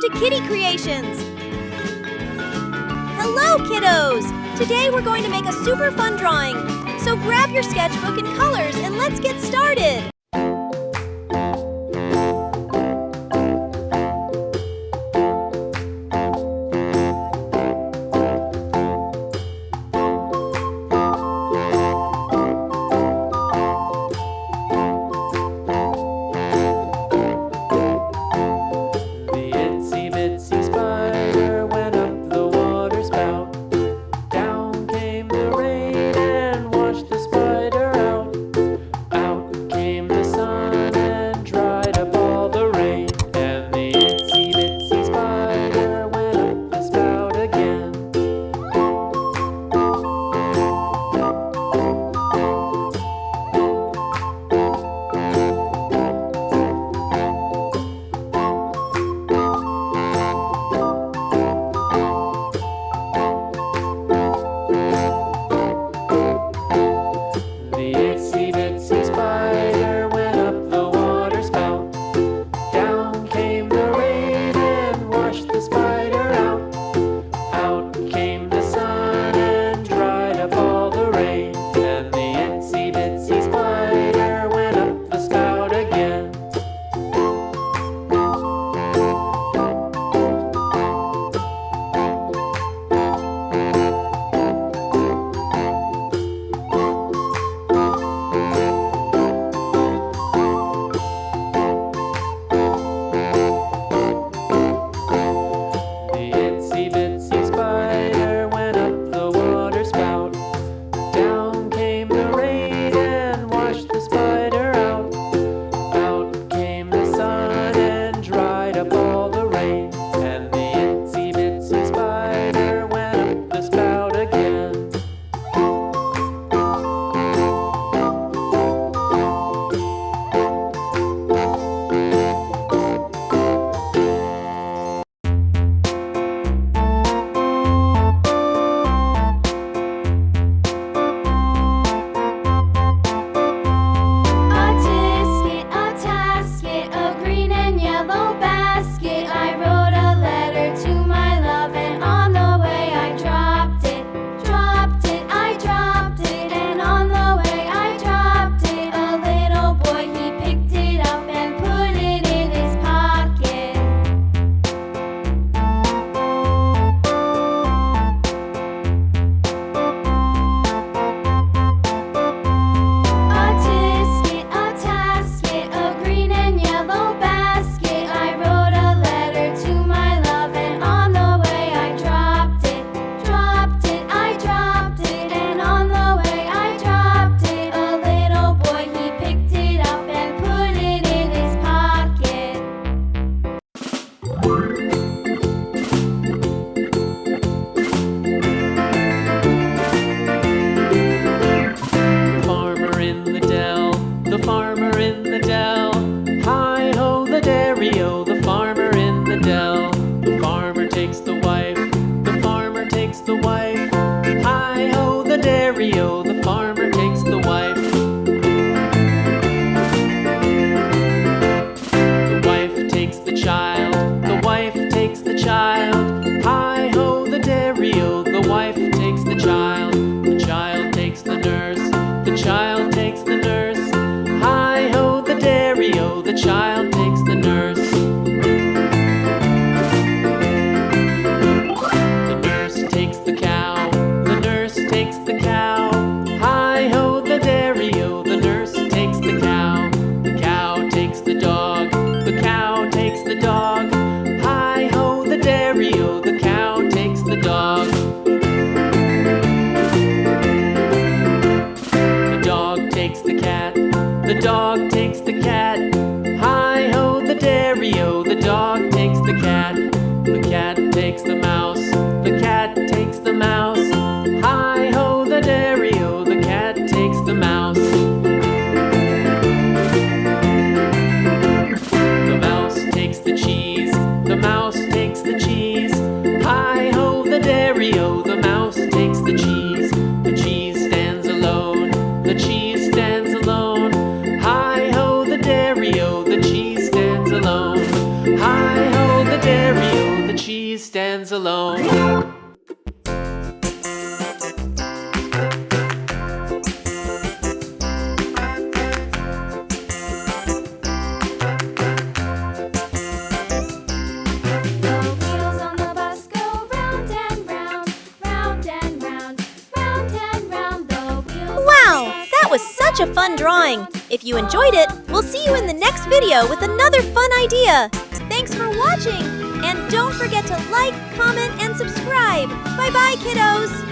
Welcome to Kitty Creations! Hello, kiddos! Today we're going to make a super fun drawing. So grab your sketchbook and colors and let's get started! The farmer takes the wife. The wife takes the child. The wife takes the child. Hi-ho, the dairy-o. The wife takes the child. The child takes the nurse. The child takes the nurse. Hi-ho, the dairy-o. The child takes the nurse. The nurse takes the cow. The nurse takes the cow. Hi-ho, the dairy-o. The nurse takes the cow. The cow takes the dog. The cow takes the dog. Hi-ho, the dairy-o. The cow takes the dog. The dog takes the cat. The dog takes the cat. Hi-ho, the dairy-o. The dog takes the cat. The cat takes the mouse. The cat takes the mouse. Hi-ho, the dairy-o. The cat takes the mouse. The mouse takes the cheese. The mouse takes the cheese. Hi-ho, the dairy-o. The mouse takes the cheese. The cheese stands alone. The cheese stands alone. Hi-ho, the dairy-o. The cheese stands alone. Hi-ho, the dairy-o. stands alone. That was such a fun drawing! If you enjoyed it, we'll see you in the next video with another fun idea! Thanks for watching! And don't forget to like, comment, and subscribe! Bye-bye, kiddos!